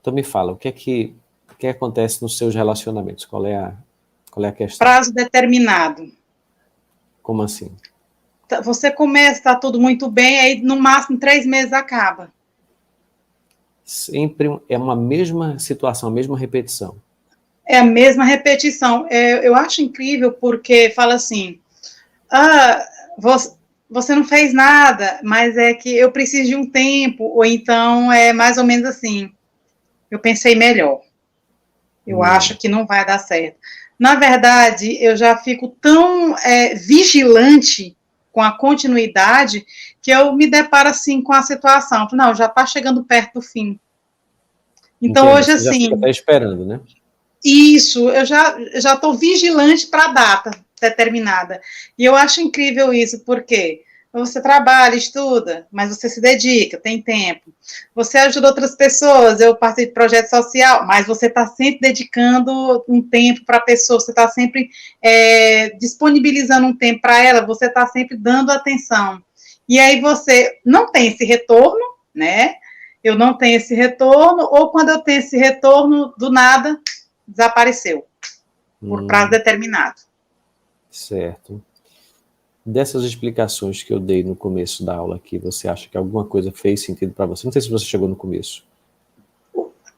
Então me fala, o que acontece nos seus relacionamentos? Qual é a questão? Prazo determinado. Como assim? Você começa, está tudo muito bem, aí no máximo 3 meses acaba. Sempre é uma mesma situação, a mesma repetição. É a mesma repetição. Eu acho incrível porque fala assim, você não fez nada, mas é que eu preciso de um tempo, ou então é mais ou menos assim, eu pensei melhor. Eu acho que não vai dar certo. Na verdade, eu já fico tão vigilante com a continuidade que eu me deparo assim com a situação. Não, já está chegando perto do fim. Então, Entendi. hoje, Você já fica assim, até esperando, né? isso, eu já estou vigilante para a data determinada. E eu acho incrível isso, porque você trabalha, estuda, mas você se dedica, tem tempo. Você ajuda outras pessoas, eu participo de projeto social, mas você está sempre dedicando um tempo para a pessoa, você está sempre disponibilizando um tempo para ela, você está sempre dando atenção. E aí você não tem esse retorno, né? Eu não tenho esse retorno, ou quando eu tenho esse retorno, do nada, desapareceu, por prazo determinado. Certo. Dessas explicações que eu dei no começo da aula aqui, você acha que alguma coisa fez sentido para você? Não sei se você chegou no começo.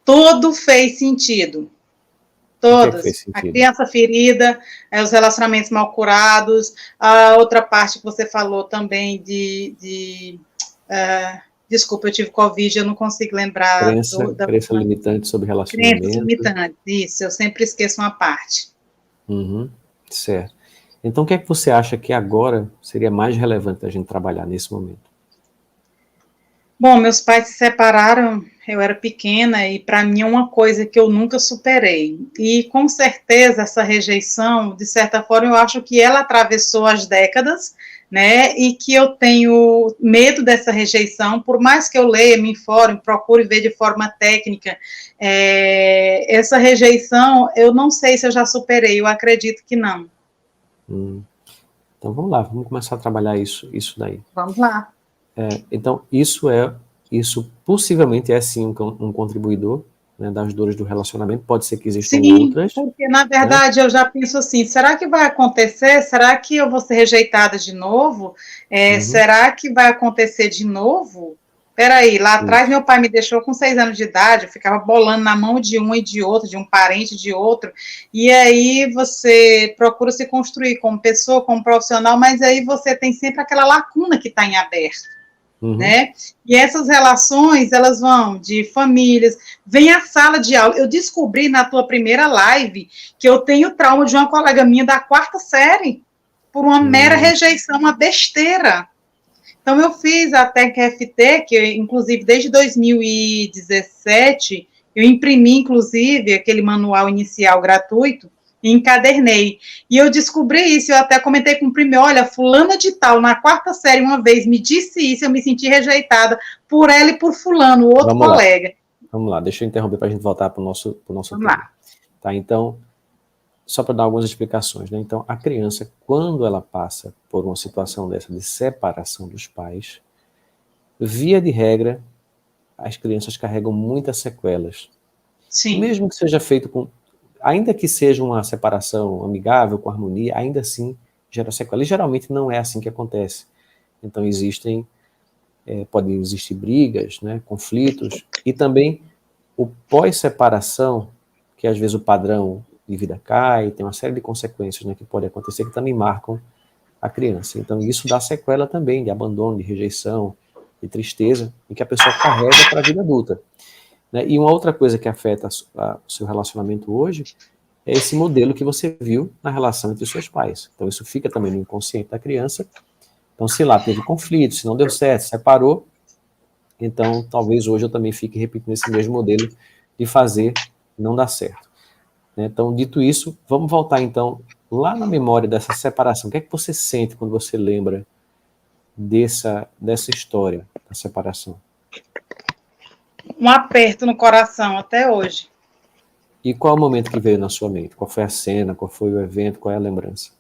Tudo fez sentido. O que é que fez Todas. A sentido? criança ferida, os relacionamentos mal curados, a outra parte que você falou também desculpa, eu tive Covid, eu não consigo lembrar Crença limitante sobre crenças relacionamento. limitantes. Isso, eu sempre esqueço uma parte. Certo. Então, o que é que você acha que agora seria mais relevante a gente trabalhar nesse momento? Bom, meus pais se separaram, eu era pequena, e para mim é uma coisa que eu nunca superei. E com certeza essa rejeição, de certa forma, eu acho que ela atravessou as décadas, né? E que eu tenho medo dessa rejeição, por mais que eu leia, me informe, procure ver de forma técnica, essa rejeição, eu não sei se eu já superei, eu acredito que não. Então vamos lá, vamos começar a trabalhar isso daí. Vamos lá. Então isso possivelmente é sim um contribuidor, né, das dores do relacionamento. Pode ser que existam Sim, outras. porque na Né? verdade eu já penso assim, será que vai acontecer? Será que eu vou ser rejeitada de novo? Será que vai acontecer de novo? Peraí, lá atrás meu pai me deixou com 6 anos de idade, eu ficava bolando na mão de um e de outro, de um parente de outro, e aí você procura se construir como pessoa, como profissional, mas aí você tem sempre aquela lacuna que está em aberto. Né? E essas relações, elas vão de famílias, vem a sala de aula. Eu descobri na tua primeira live que eu tenho trauma de uma colega minha da 4ª série, por uma mera rejeição, uma besteira. Então, eu fiz a TecFT, que inclusive desde 2017, eu imprimi, inclusive, aquele manual inicial gratuito, e encadernei. E eu descobri isso, eu até comentei com o primo, olha, fulana de tal, na 4ª série, uma vez, me disse isso, eu me senti rejeitada por ela e por fulano, outro colega. Vamos lá, deixa eu interromper para a gente voltar para o nosso Vamos tema. lá. Tá, então, só para dar algumas explicações, né? Então, a criança, quando ela passa por uma situação dessa de separação dos pais, via de regra, as crianças carregam muitas sequelas. Sim. Mesmo que seja feito com... Ainda que seja uma separação amigável, com harmonia, ainda assim gera sequelas. E geralmente não é assim que acontece. Então podem existir brigas, né, conflitos, e também o pós-separação, que às vezes o padrão de vida cai, tem uma série de consequências, né, que podem acontecer, que também marcam a criança. Então isso dá sequela também de abandono, de rejeição, de tristeza, e que a pessoa carrega para a vida adulta. Né? E uma outra coisa que afeta o seu relacionamento hoje é esse modelo que você viu na relação entre os seus pais. Então isso fica também no inconsciente da criança. Então, se lá teve conflito, se não deu certo, separou, então talvez hoje eu também fique repetindo esse mesmo modelo de fazer não dar certo. Então, dito isso, vamos voltar então lá na memória dessa separação. O que é que você sente quando você lembra dessa história da separação? Um aperto no coração até hoje. E qual é o momento que veio na sua mente? Qual foi a cena? Qual foi o evento? Qual é a lembrança?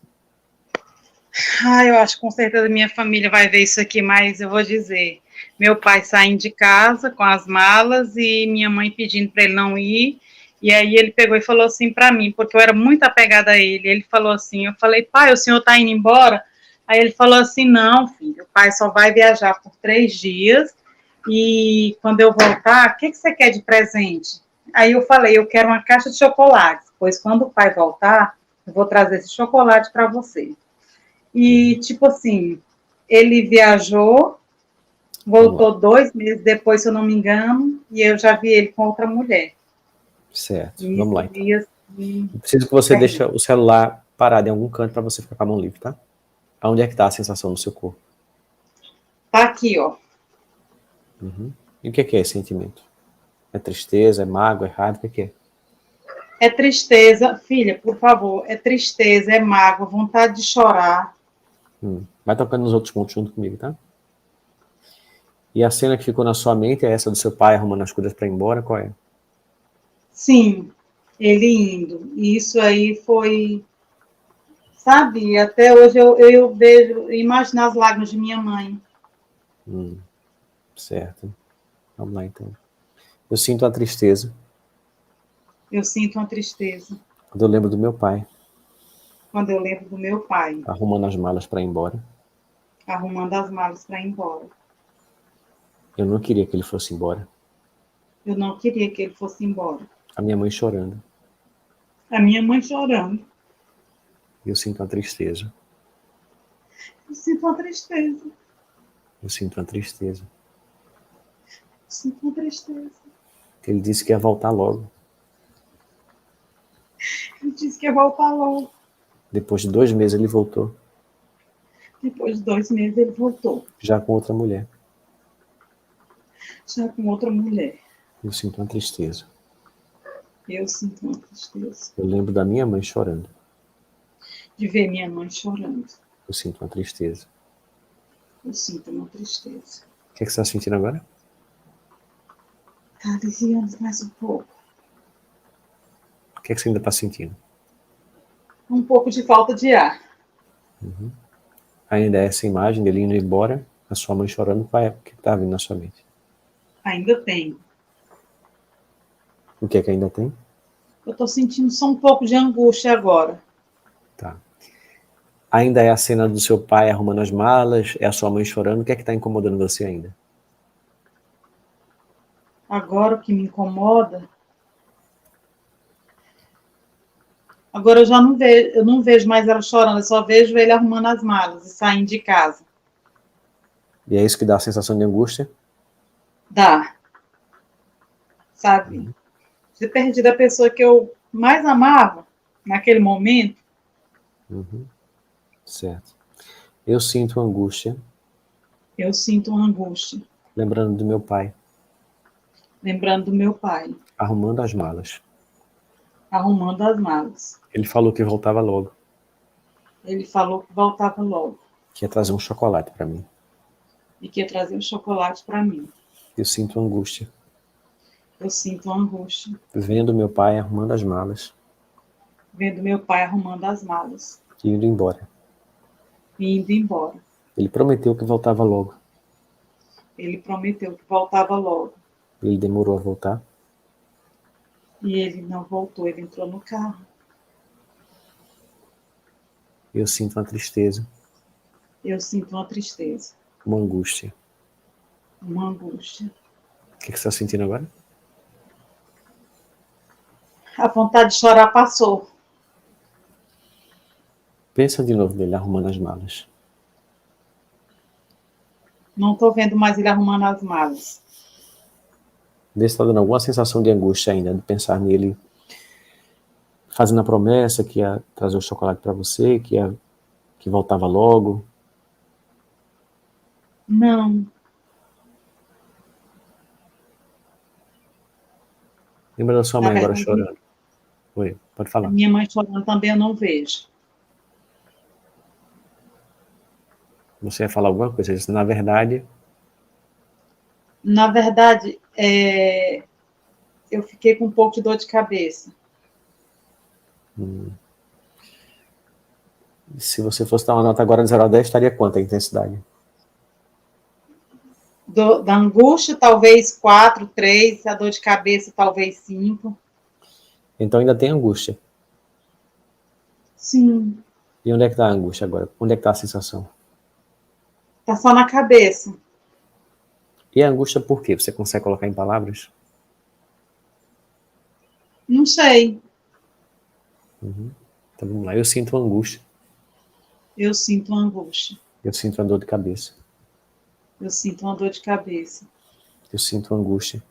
Eu acho que com certeza minha família vai ver isso aqui, mas eu vou dizer. meu pai saindo de casa com as malas e minha mãe pedindo para ele não ir. E aí ele pegou e falou assim para mim, porque eu era muito apegada a ele. Ele falou assim, eu falei, pai, o senhor está indo embora? Aí ele falou assim, não, filho, o pai só vai viajar por 3 dias e quando eu voltar, o que você quer de presente? Aí eu falei, eu quero uma caixa de chocolates, pois quando o pai voltar, eu vou trazer esse chocolate para você. E, tipo assim, ele viajou, voltou 2 meses depois, se eu não me engano, e eu já vi ele com outra mulher. Certo, E vamos isso lá então. foi assim, Eu preciso que você deixe terrível. o celular parado em algum canto para você ficar com a mão livre, tá? Aonde é que está a sensação no seu corpo? Tá aqui, ó. Uhum. E o que é esse sentimento? É tristeza, é mágoa, é raiva, o que é? É tristeza, filha, por favor, é tristeza, é mágoa, vontade de chorar. Vai tocando nos outros pontos junto comigo, tá? E a cena que ficou na sua mente é essa do seu pai arrumando as coisas para ir embora, qual é? Sim, ele indo. E isso aí foi, sabe, até hoje eu vejo, imagino as lágrimas de minha mãe. Certo. Vamos lá então. Eu sinto a tristeza Eu sinto uma tristeza quando eu lembro do meu pai quando eu lembro do meu pai arrumando as malas para ir embora. arrumando as malas para ir embora. Eu não queria que ele fosse embora. Eu não queria que ele fosse embora. A minha mãe chorando. A minha mãe chorando. Eu sinto a tristeza. Eu sinto uma tristeza. Eu sinto a tristeza. Eu sinto uma tristeza. Ele disse que ia voltar logo. Ele disse que ia voltar logo. Depois de 2 meses ele voltou, Depois de 2 meses ele voltou. já com outra mulher. Já com outra mulher. Eu sinto uma tristeza. Eu sinto uma tristeza. Eu lembro da minha mãe chorando. De ver minha mãe chorando. Eu sinto uma tristeza. Eu sinto uma tristeza. O que é que você está sentindo agora? Tá aliviando mais um pouco. O que é que você ainda está sentindo? Um pouco de falta de ar. Ainda é essa imagem dele indo embora, a sua mãe chorando, o que está vindo na sua mente? Ainda tem. O que é que ainda tem? Eu tô sentindo só um pouco de angústia agora. Tá. Ainda é a cena do seu pai arrumando as malas, é a sua mãe chorando, o que é que está incomodando você ainda? Agora o que me incomoda. Agora eu não vejo mais ela chorando, eu só vejo ele arrumando as malas e saindo de casa. E é isso que dá a sensação de angústia? Dá. Sabe? De ter perdido a pessoa que eu mais amava naquele momento. Certo. Eu sinto angústia, Eu sinto uma angústia. lembrando do meu pai, Lembrando do meu pai, arrumando as malas. arrumando as malas. Ele falou que voltava logo, Ele falou que voltava logo que ia trazer um chocolate para mim. e que ia trazer um chocolate para mim. Eu sinto angústia, Eu sinto uma angústia, vendo meu pai arrumando as malas vendo meu pai arrumando as malas e indo embora. e indo embora. Ele prometeu que voltava logo. Ele prometeu que voltava logo. Ele demorou a voltar. E ele não voltou, ele entrou no carro. Eu sinto uma tristeza, Eu sinto uma tristeza, uma angústia. uma angústia. O que você está sentindo agora? A vontade de chorar passou. Pensa de novo nele arrumando as malas. Não estou vendo mais ele arrumando as malas. Vê se está dando alguma sensação de angústia ainda, de pensar nele fazendo a promessa que ia trazer o chocolate para você, que voltava logo. Não, Lembra da sua na mãe agora verdade, chorando? Oi, pode a falar. minha mãe chorando também eu não vejo. Você ia falar alguma coisa? Na verdade, Na verdade, eu fiquei com um pouco de dor de cabeça. se você fosse dar uma nota agora de 0 a 10, estaria quanto a intensidade? Da angústia, talvez 4, 3, a dor de cabeça, talvez 5. Então ainda tem angústia. Sim. E onde é que está a angústia agora? Onde é que está a sensação? Tá só na cabeça. E a angústia por quê? Você consegue colocar em palavras? Não sei. Uhum. Então vamos lá. Eu sinto angústia. Eu sinto uma angústia. Eu sinto uma dor de cabeça. Eu sinto uma dor de cabeça. Eu sinto angústia.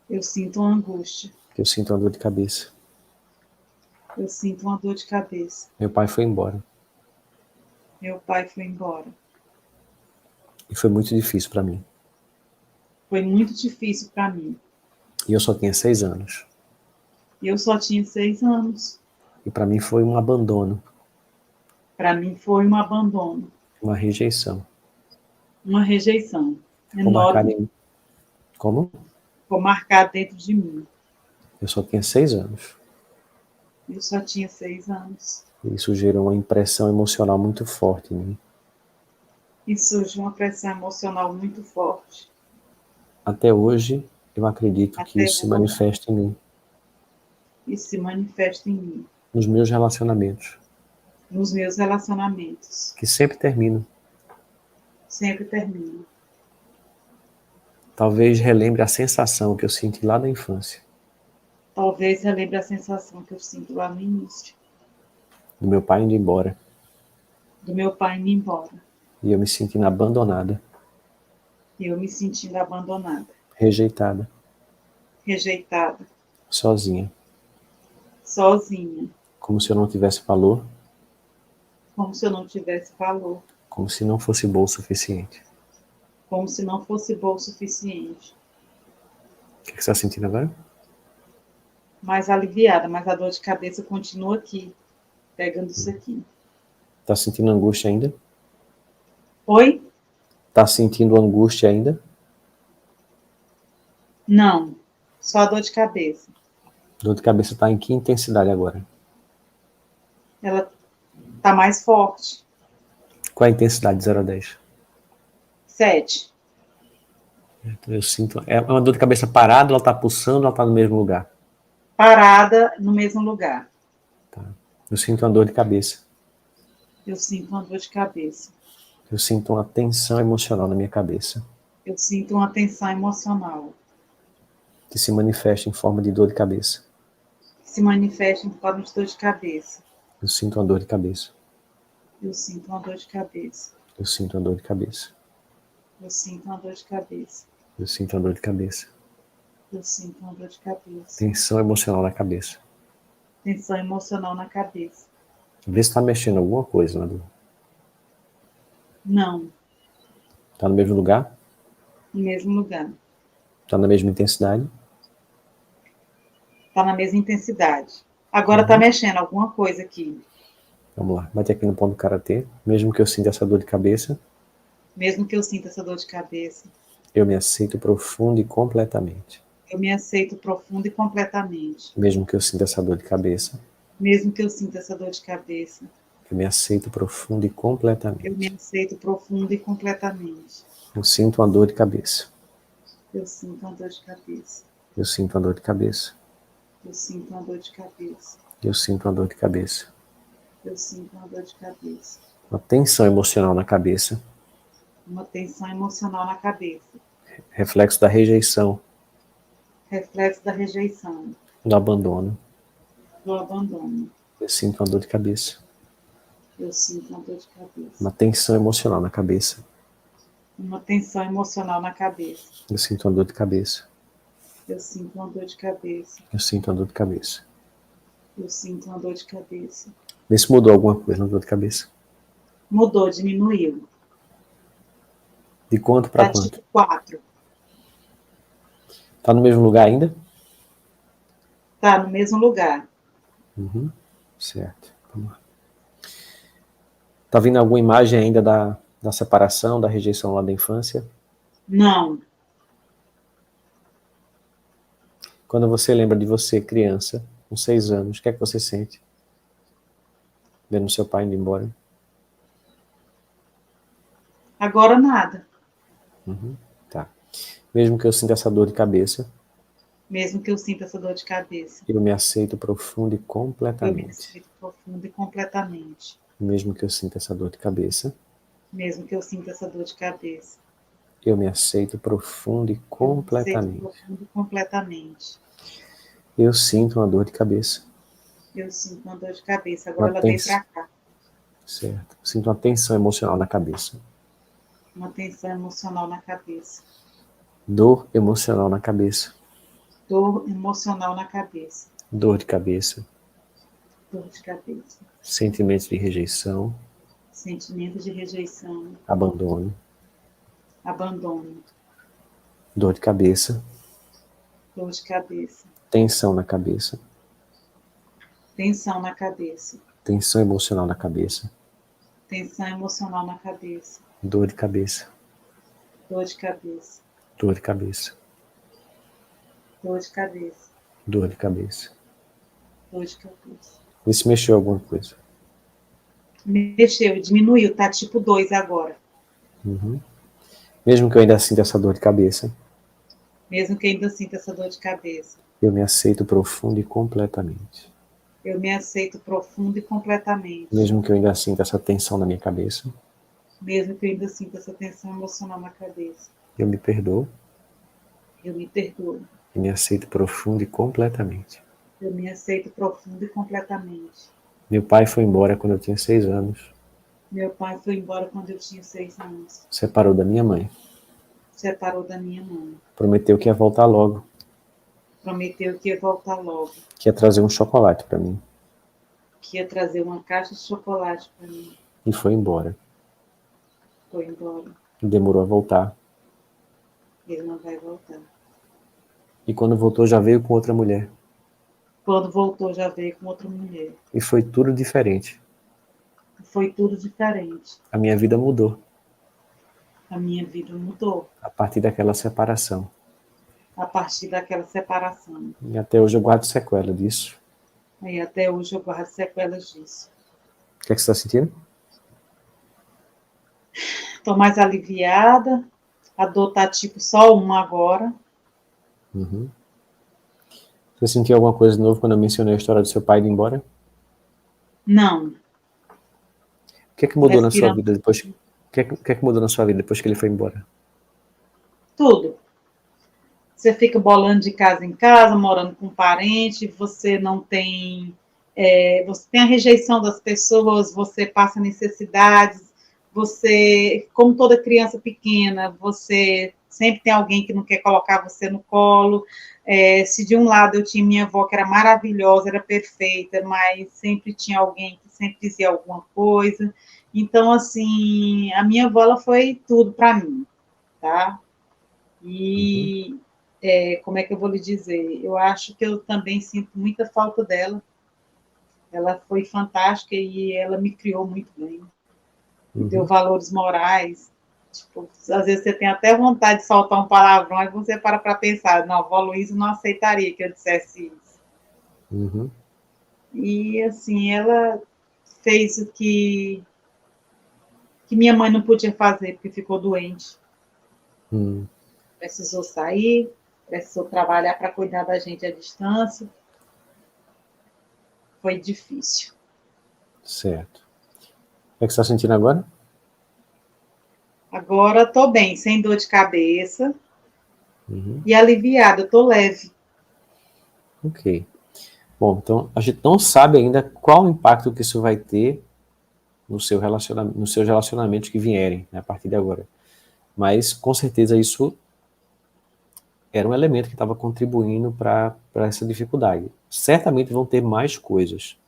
Eu sinto uma angústia. Eu sinto uma dor de cabeça. Eu sinto uma dor de cabeça. Meu pai foi embora. Meu pai foi embora. E foi muito difícil para mim. Foi muito difícil para mim. E eu só tinha 6 anos. E eu só tinha 6 anos. E para mim foi um abandono. Para mim foi um abandono. Uma rejeição. Uma rejeição Ficou marcado enorme. em... Como? Ficou marcado dentro de mim. Eu só tinha 6 anos. Eu só tinha 6 anos. E isso gerou uma impressão emocional muito forte em mim. E surgiu uma pressão emocional muito forte. Até hoje, eu acredito que Até isso se hoje. manifesta em mim. E se manifesta em mim. Nos meus relacionamentos. Nos meus relacionamentos. Que sempre terminam. Sempre termino. Talvez relembre a sensação que eu senti lá da infância. Talvez relembre a sensação que eu sinto lá no início. Do meu pai indo embora. Do meu pai indo embora. E eu me sentindo abandonada. E eu me sentindo abandonada. Rejeitada. Rejeitada. Sozinha. Sozinha. Como se eu não tivesse valor. Como se eu não tivesse valor. Como se não fosse bom o suficiente. Como se não fosse bom o suficiente. O que você está sentindo agora? Mais aliviada, mas a dor de cabeça continua aqui. Pegando isso aqui. Está sentindo angústia ainda? Oi? Está sentindo angústia ainda? Não. Só a dor de cabeça. Dor de cabeça está em que intensidade agora? Ela tá mais forte. Qual é a intensidade de 0 a 10? 7. Então eu sinto... É uma dor de cabeça parada, ela está pulsando, ela está no mesmo lugar? Parada no mesmo lugar. Tá. Eu sinto uma dor de cabeça. Eu sinto uma dor de cabeça. Eu sinto uma tensão emocional na minha cabeça. Eu sinto uma tensão emocional. Que se manifesta em forma de dor de cabeça. Se manifesta em forma de dor de cabeça. Eu sinto uma dor de cabeça. Eu sinto uma dor de cabeça. Eu sinto uma dor de cabeça. Eu sinto uma dor de cabeça. Eu sinto uma dor de cabeça. Eu sinto uma dor de cabeça. Tensão emocional na cabeça. Tensão emocional na cabeça. Vê se está mexendo alguma coisa na dor. Não. Está no mesmo lugar? No mesmo lugar. Está na mesma intensidade? Tá na mesma intensidade. Agora tá mexendo alguma coisa aqui. Vamos lá. Bate aqui no ponto do karatê. Mesmo que eu sinta essa dor de cabeça, Mesmo que eu sinta essa dor de cabeça, eu me aceito profundo e completamente. eu me aceito profundo e completamente. Mesmo que eu sinta essa dor de cabeça, Mesmo que eu sinta essa dor de cabeça, eu me aceito profundo e eu me completamente. aceito profundo e completamente. Eu sinto uma dor de cabeça. Eu sinto uma dor de cabeça. Eu sinto uma dor de cabeça. Eu sinto uma dor de cabeça. Eu sinto uma dor de cabeça. Eu sinto uma dor de cabeça. Uma tensão emocional na cabeça. Uma tensão emocional na cabeça. Reflexo da rejeição, Reflexo da rejeição, do abandono. do abandono. Eu sinto uma dor de cabeça. Eu sinto uma dor de cabeça. Uma tensão emocional na cabeça. Uma tensão emocional na cabeça. Eu sinto uma dor de cabeça. Eu sinto uma dor de cabeça. Eu sinto uma dor de cabeça. Eu sinto uma dor de cabeça. Vê se mudou alguma coisa na dor de cabeça. Mudou, diminuiu. De quanto para Tá quanto? tipo 4. Tá no mesmo lugar ainda? Tá no mesmo lugar. Certo. Vamos lá. Tá vindo alguma imagem ainda da separação, da rejeição lá da infância? Não. Quando você lembra de você, criança, com 6 anos, o que é que você sente? Vendo seu pai indo embora? Agora nada. Mesmo que eu sinta essa dor de cabeça, mesmo que eu sinta essa dor de cabeça. eu me aceito profundo e Eu me completamente. aceito profundo e completamente. Mesmo que eu sinta essa dor de cabeça, Mesmo que eu sinta essa dor de cabeça. eu me aceito profundo e Eu me aceito completamente. profundo e completamente. Eu sinto uma dor de cabeça. Eu sinto uma dor de cabeça, Uma agora ela veio tensão. para cá. Certo. Sinto uma tensão emocional na cabeça. Uma tensão emocional na cabeça. Dor emocional na cabeça. Dor emocional na cabeça. Dor de cabeça. Dor de cabeça. Sentimentos de rejeição. Sentimento de rejeição. Abandono. Abandono. Dor de cabeça. Dor de cabeça. Tensão na cabeça. Tensão na cabeça. Tensão emocional na cabeça. Tensão emocional na cabeça. Dor de cabeça. Dor de cabeça. Dor de cabeça. Dor de cabeça. Dor de cabeça. Dor de cabeça. Vê se mexeu alguma coisa. Mexeu, diminuiu, tá tipo 2 agora. Uhum. Mesmo que eu ainda sinta essa dor de cabeça, Mesmo que ainda sinta essa dor de cabeça. eu me aceito profundo e completamente. Eu me aceito profundo e completamente. Mesmo que eu ainda sinta essa tensão na minha cabeça, Mesmo que eu ainda sinta essa tensão emocional na cabeça. eu me perdoo Eu me perdoo. e me aceito profundo e completamente. Eu me aceito profundo e completamente. Meu pai foi embora quando eu tinha 6 anos. Meu pai foi embora quando eu tinha 6 anos. Separou da minha mãe. Separou da minha mãe. Prometeu que ia voltar logo. Prometeu que ia voltar logo. Que ia trazer um chocolate para mim. Que ia trazer uma caixa de chocolate para mim. E foi embora. Foi embora. Demorou a voltar. Ele não vai voltar. E quando voltou já veio com outra mulher. Quando voltou já veio com outra mulher. E foi tudo diferente. Foi tudo diferente. A minha vida mudou. A minha vida mudou. A partir daquela separação. A partir daquela separação. E até hoje eu guardo sequela disso. E até hoje eu guardo sequelas disso. O que é que você está sentindo? Estou mais aliviada. A dor tá tipo só uma agora. Uhum. Você sentiu alguma coisa de novo quando eu mencionei a história do seu pai indo embora? Não. O que é que mudou na sua Respirando. vida depois? O que é que mudou na sua vida depois que ele foi embora? Tudo. Você fica bolando de casa em casa, morando com um parente, você não tem... você tem a rejeição das pessoas, você passa necessidades, você, como toda criança pequena, você sempre tem alguém que não quer colocar você no colo. Se de um lado eu tinha minha avó, que era maravilhosa, era perfeita, mas sempre tinha alguém que sempre dizia alguma coisa. Então, assim, a minha avó, ela foi tudo para mim, tá? E como é que eu vou lhe dizer? Eu acho que eu também sinto muita falta dela. Ela foi fantástica e ela me criou muito bem. Me deu valores morais. Tipo, às vezes você tem até vontade de soltar um palavrão e você para pensar, não, a avó Luísa não aceitaria que eu dissesse isso. Uhum. E, assim, ela fez o que minha mãe não podia fazer, porque ficou doente. Precisou sair, precisou trabalhar para cuidar da gente à distância. Foi difícil. Certo. O que é que você está sentindo agora? Agora estou bem, sem dor de cabeça e aliviada, estou leve. Ok. Bom, então a gente não sabe ainda qual o impacto que isso vai ter no seu relacionamento, nos seus relacionamentos que vierem, né, a partir de agora. Mas com certeza isso era um elemento que estava contribuindo para essa dificuldade. Certamente vão ter mais coisas.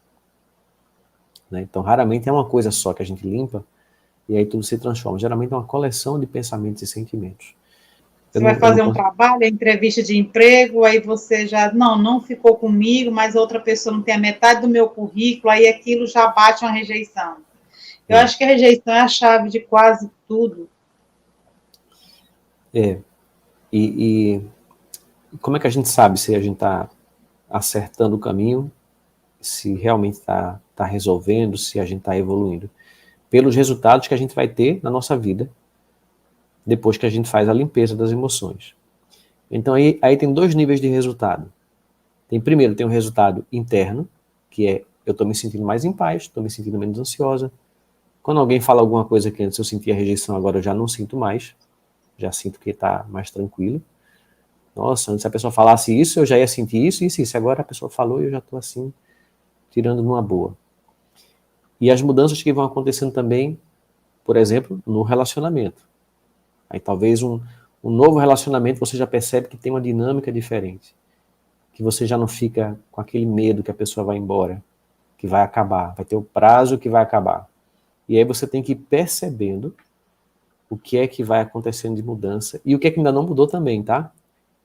Né? Então, raramente é uma coisa só que a gente limpa e aí tudo se transforma. Geralmente é uma coleção de pensamentos e sentimentos. Você vai fazer um trabalho, entrevista de emprego, aí você já, não ficou comigo, mas outra pessoa não tem a metade do meu currículo, aí aquilo já bate uma rejeição. Eu acho que a rejeição é a chave de quase tudo. E como é que a gente sabe se a gente está acertando o caminho, se realmente está resolvendo, se a gente está evoluindo? Pelos resultados que a gente vai ter na nossa vida depois que a gente faz a limpeza das emoções. Então, aí tem 2 níveis de resultado. Primeiro, tem um resultado interno, que é, eu estou me sentindo mais em paz, estou me sentindo menos ansiosa. Quando alguém fala alguma coisa que antes eu sentia rejeição, agora eu já não sinto mais, já sinto que está mais tranquilo. Nossa, antes a pessoa falasse isso, eu já ia sentir isso, isso, isso. Agora a pessoa falou e eu já estou assim, tirando numa boa. E as mudanças que vão acontecendo também, por exemplo, no relacionamento. Aí talvez um novo relacionamento você já percebe que tem uma dinâmica diferente. Que você já não fica com aquele medo que a pessoa vai embora, que vai acabar, vai ter o prazo que vai acabar. E aí você tem que ir percebendo o que é que vai acontecendo de mudança e o que é que ainda não mudou também, tá?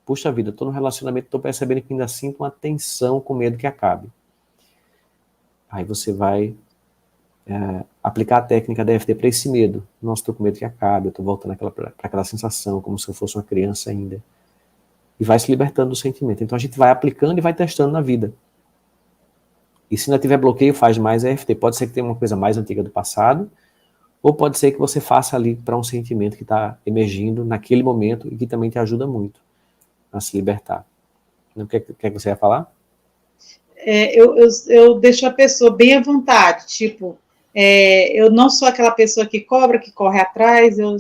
Puxa vida, eu tô no relacionamento, tô percebendo que ainda sinto uma tensão com medo que acabe. Aí você vai aplicar a técnica da EFT para esse medo. Nossa, tô com medo que acabe, eu tô voltando para aquela sensação, como se eu fosse uma criança ainda. E vai se libertando do sentimento. Então a gente vai aplicando e vai testando na vida. E se ainda tiver bloqueio, faz mais EFT. Pode ser que tenha uma coisa mais antiga do passado, ou pode ser que você faça ali para um sentimento que está emergindo naquele momento e que também te ajuda muito a se libertar. O que é que você ia falar? Eu deixo a pessoa bem à vontade, tipo, eu não sou aquela pessoa que cobra, que corre atrás, eu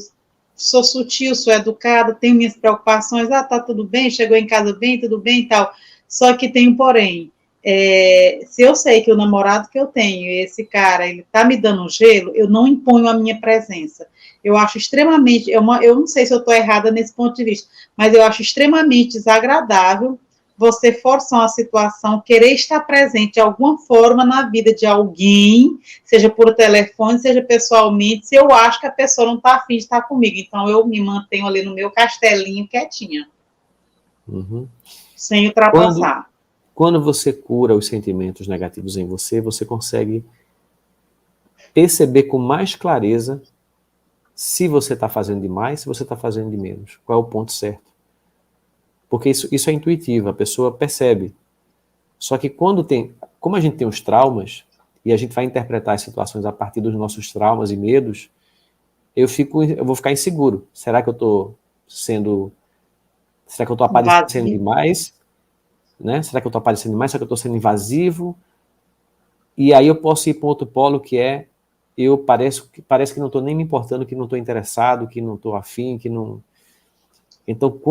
sou sutil, sou educada, tenho minhas preocupações, tá tudo bem, chegou em casa bem, tudo bem e tal, só que tem um porém, se eu sei que o namorado que eu tenho, esse cara, ele tá me dando um gelo, eu não imponho a minha presença, eu acho extremamente, eu não sei se eu estou errada nesse ponto de vista, mas eu acho extremamente desagradável você forçar uma situação, querer estar presente de alguma forma na vida de alguém, seja por telefone, seja pessoalmente, se eu acho que a pessoa não está afim de estar comigo. Então, eu me mantenho ali no meu castelinho quietinha, sem ultrapassar. Quando você cura os sentimentos negativos em você, você consegue perceber com mais clareza se você está fazendo demais, se você está fazendo de menos. Qual é o ponto certo? Porque isso é intuitivo, a pessoa percebe. Só que como a gente tem os traumas, e a gente vai interpretar as situações a partir dos nossos traumas e medos, eu vou ficar inseguro. Será que eu estou aparecendo demais? Né? Será que eu estou aparecendo demais? Será que eu estou sendo invasivo? E aí eu posso ir para outro polo, que é, parece que não estou nem me importando, que não estou interessado, que não estou afim, que não... Então,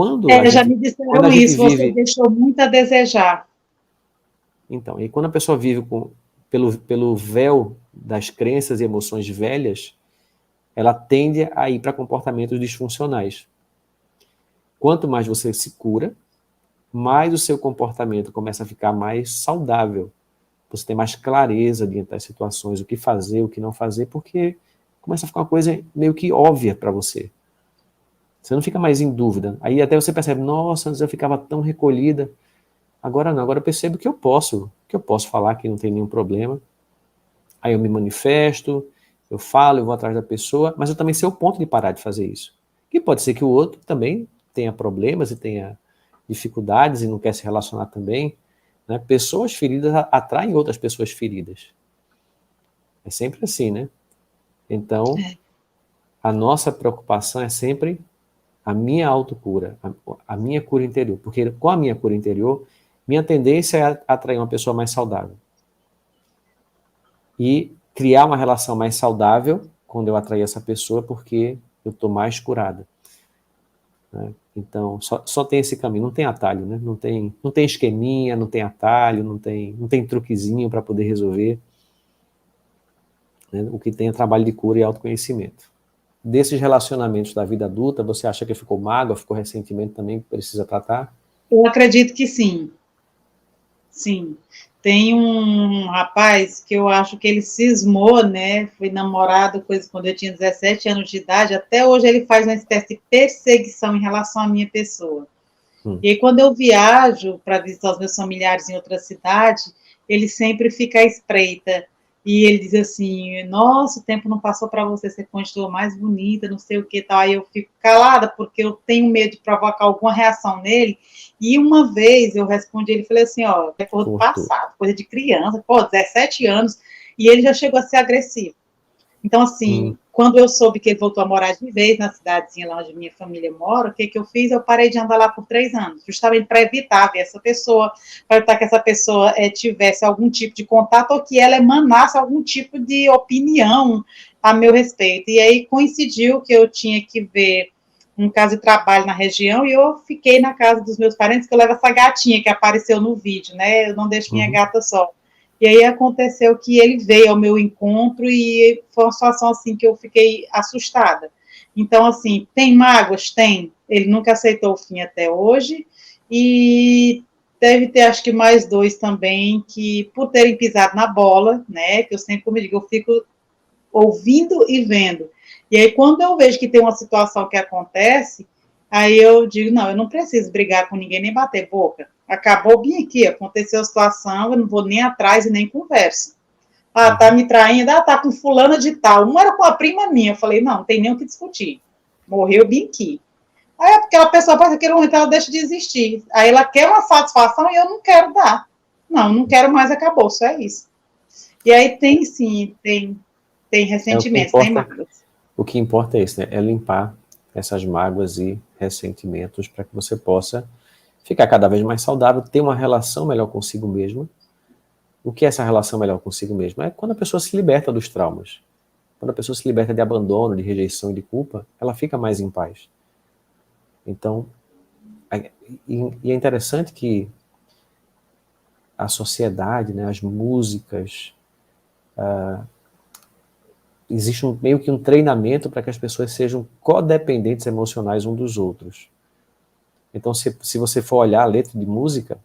já me disseram isso, você deixou muito a desejar. Então, e quando a pessoa vive pelo véu das crenças e emoções velhas, ela tende a ir para comportamentos disfuncionais. Quanto mais você se cura, mais o seu comportamento começa a ficar mais saudável. Você tem mais clareza diante das situações, o que fazer, o que não fazer, porque começa a ficar uma coisa meio que óbvia para você. Você não fica mais em dúvida. Aí até você percebe, nossa, antes eu ficava tão recolhida. Agora não, agora eu percebo que eu posso falar, que não tem nenhum problema. Aí eu me manifesto, eu falo, eu vou atrás da pessoa, mas eu também sei o ponto de parar de fazer isso. E pode ser que o outro também tenha problemas e tenha dificuldades e não quer se relacionar também. Né? Pessoas feridas atraem outras pessoas feridas. É sempre assim, né? Então, a nossa preocupação é sempre a minha autocura, a minha cura interior. Porque com a minha cura interior, minha tendência é atrair uma pessoa mais saudável. E criar uma relação mais saudável quando eu atrair essa pessoa, porque eu estou mais curada. Né? Então, só tem esse caminho, não tem atalho, né? Não tem esqueminha, não tem atalho, não tem truquezinho para poder resolver. Né? O que tem é trabalho de cura e autoconhecimento. Desses relacionamentos da vida adulta, você acha que ficou mágoa, ficou ressentimento também que precisa tratar? Eu acredito que sim. Sim. Tem um rapaz que eu acho que ele cismou, né? Foi namorado quando eu tinha 17 anos de idade. Até hoje ele faz uma espécie de perseguição em relação à minha pessoa. E aí, quando eu viajo para visitar os meus familiares em outra cidade, ele sempre fica à espreita. E ele diz assim, nossa, o tempo não passou para você, você continua mais bonita, não sei o que tal. Aí eu fico calada, porque eu tenho medo de provocar alguma reação nele. E uma vez eu respondi, ele falei assim, ó, é coisa do passado, coisa de criança, 17 anos, e ele já chegou a ser agressivo. Então, assim, quando eu soube que ele voltou a morar de vez na cidadezinha lá onde minha família mora, o que eu fiz? Eu parei de andar lá por 3 anos, justamente para evitar ver essa pessoa, para evitar que essa pessoa tivesse algum tipo de contato ou que ela emanasse algum tipo de opinião a meu respeito. E aí coincidiu que eu tinha que ver um caso de trabalho na região e eu fiquei na casa dos meus parentes, que eu levo essa gatinha que apareceu no vídeo, né? Eu não deixo minha gata só. E aí aconteceu que ele veio ao meu encontro e foi uma situação assim que eu fiquei assustada. Então, assim, tem mágoas? Tem. Ele nunca aceitou o fim até hoje e deve ter, acho que mais 2 também, que por terem pisado na bola, né, que eu sempre, como eu digo, eu fico ouvindo e vendo. E aí, quando eu vejo que tem uma situação que acontece, aí eu digo, não, eu não preciso brigar com ninguém, nem bater boca. Acabou bem aqui, aconteceu a situação, eu não vou nem atrás e nem converso. Ah, tá me traindo, tá com fulana de tal. Uma era com a prima minha, eu falei, não tem nem o que discutir. Morreu bem aqui. Aí aquela pessoa passa aquele momento, ela deixa de existir. Aí ela quer uma satisfação e eu não quero dar. Não quero mais, acabou, só é isso. E aí tem sim, tem ressentimentos, tem mágoas. O que importa é isso, né? É limpar essas mágoas e ressentimentos para que você possa ficar cada vez mais saudável, ter uma relação melhor consigo mesmo. O que é essa relação melhor consigo mesmo? É quando a pessoa se liberta dos traumas. Quando a pessoa se liberta de abandono, de rejeição e de culpa, ela fica mais em paz. Então, e é interessante que a sociedade, né, as músicas, existe meio que um treinamento para que as pessoas sejam codependentes emocionais uns dos outros. Então, se você for olhar a letra de música,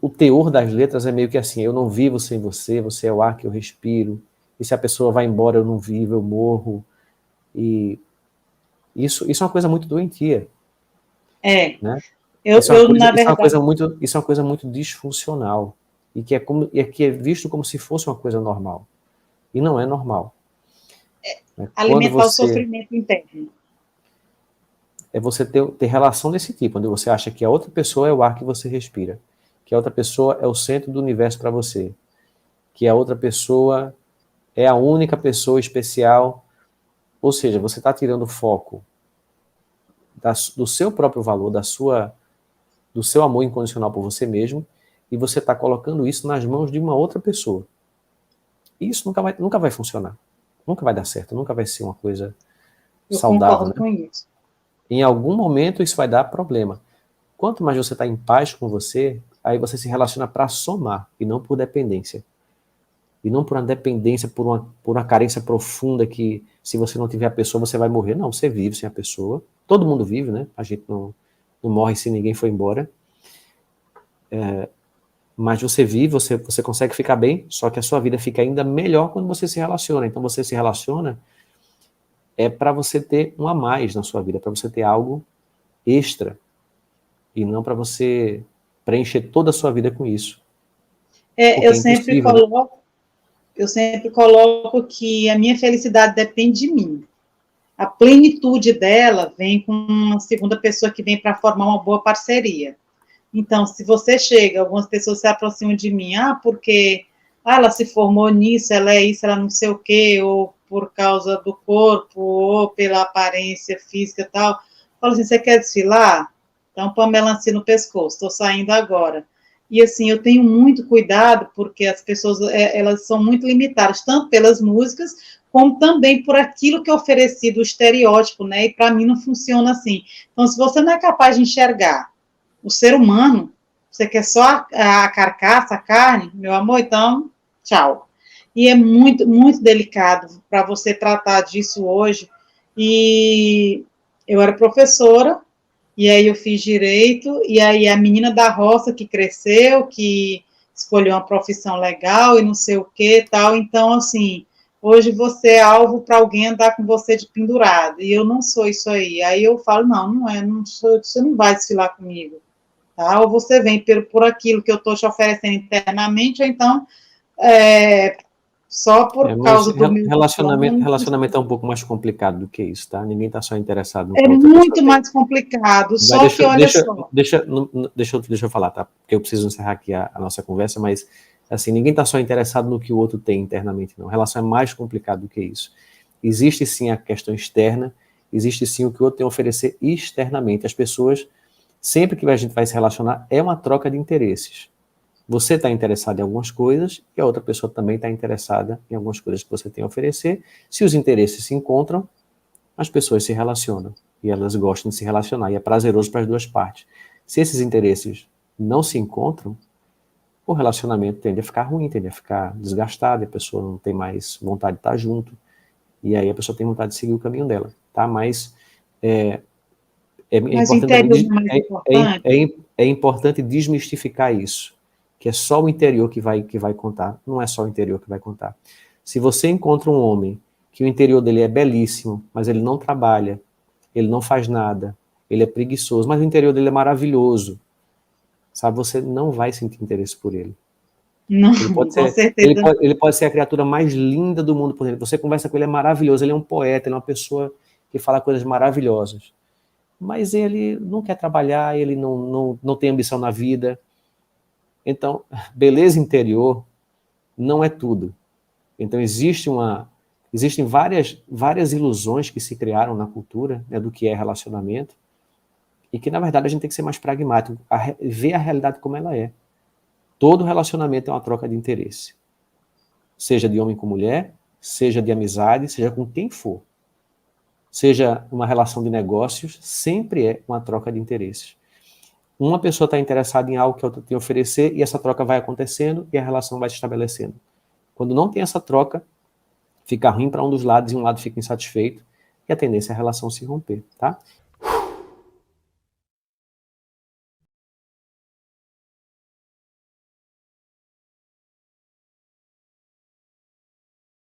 o teor das letras é meio que assim, eu não vivo sem você, você é o ar que eu respiro, e se a pessoa vai embora eu não vivo, eu morro. E isso é uma coisa muito doentia. Né? Isso é uma coisa muito disfuncional, e que é visto como se fosse uma coisa normal. E não é normal. Alimentar o sofrimento interno. É você ter relação desse tipo, onde você acha que a outra pessoa é o ar que você respira, que a outra pessoa é o centro do universo para você, que a outra pessoa é a única pessoa especial. Ou seja, você está tirando o foco do seu próprio valor, do seu amor incondicional por você mesmo, e você está colocando isso nas mãos de uma outra pessoa. E isso nunca vai funcionar. Nunca vai dar certo, nunca vai ser uma coisa saudável. Eu concordo com isso. Em algum momento isso vai dar problema. Quanto mais você está em paz com você, aí você se relaciona para somar, e não por dependência. E não por uma dependência, por uma carência profunda que, se você não tiver a pessoa, você vai morrer. Não, você vive sem a pessoa. Todo mundo vive, né? A gente não morre se ninguém for embora. Mas você vive, você consegue ficar bem, só que a sua vida fica ainda melhor quando você se relaciona. Então você se relaciona para você ter um a mais na sua vida, para você ter algo extra, e não para você preencher toda a sua vida com isso. Eu sempre coloco que a minha felicidade depende de mim. A plenitude dela vem com uma segunda pessoa que vem para formar uma boa parceria. Então, se você chega, algumas pessoas se aproximam de mim, porque ela se formou nisso, ela é isso, ela não sei o quê, ou por causa do corpo, ou pela aparência física e tal. Falo assim, você quer desfilar? Então, põe a melancia no pescoço, estou saindo agora. E, assim, eu tenho muito cuidado, porque as pessoas, elas são muito limitadas, tanto pelas músicas, como também por aquilo que é oferecido, o estereótipo, né? E, para mim, não funciona assim. Então, se você não é capaz de enxergar o ser humano, você quer só a carcaça, a carne, meu amor, então, tchau. E é muito, muito delicado para você tratar disso hoje. E eu era professora, e aí eu fiz direito, e aí a menina da roça que cresceu, que escolheu uma profissão legal e não sei o que tal. Então, assim, hoje você é alvo para alguém andar com você de pendurado, e eu não sou isso aí. Aí eu falo, não sou, você não vai desfilar comigo. Tá? Ou você vem por aquilo que eu estou te oferecendo internamente, ou então só por causa do meu relacionamento é um pouco mais complicado do que isso, tá? Ninguém está só interessado no que muito mais complicado, só que olha só. Deixa eu falar, tá? Porque eu preciso encerrar aqui a nossa conversa, mas Assim, ninguém está só interessado no que o outro tem internamente, não. A relação é mais complicada do que isso. Existe sim a questão externa, existe sim o que o outro tem a oferecer externamente. As pessoas, sempre que a gente vai se relacionar, é uma troca de interesses. Você está interessado em algumas coisas e a outra pessoa também está interessada em algumas coisas que você tem a oferecer. Se os interesses se encontram, as pessoas se relacionam e elas gostam de se relacionar e é prazeroso para as duas partes. Se esses interesses não se encontram, o relacionamento tende a ficar ruim, tende a ficar desgastado, e a pessoa não tem mais vontade de estar junto, e aí a pessoa tem vontade de seguir o caminho dela, tá? Mas é Mas o importante também, interior não é mais importante? é importante desmistificar isso, que é só o interior que vai contar, não é só o interior que vai contar. Se você encontra um homem que o interior dele é belíssimo, mas ele não trabalha, ele não faz nada, ele é preguiçoso, mas o interior dele é maravilhoso, sabe? Você não vai sentir interesse por ele. Não, Ele pode com ser, certeza. ele pode ser a criatura mais linda do mundo por dentro. Você conversa com ele, é maravilhoso, ele é um poeta, ele é uma pessoa que fala coisas maravilhosas. Mas ele não quer trabalhar, ele não tem ambição na vida. Então, beleza interior não é tudo. Então, existem várias ilusões que se criaram na cultura, né, do que é relacionamento, e que, na verdade, a gente tem que ser mais pragmático, ver a realidade como ela é. Todo relacionamento é uma troca de interesse. Seja de homem com mulher, seja de amizade, seja com quem for. Seja uma relação de negócios, sempre é uma troca de interesses. Uma pessoa está interessada em algo que a outra tem a oferecer e essa troca vai acontecendo e a relação vai se estabelecendo. Quando não tem essa troca, fica ruim para um dos lados e um lado fica insatisfeito e a tendência é a relação se romper, tá?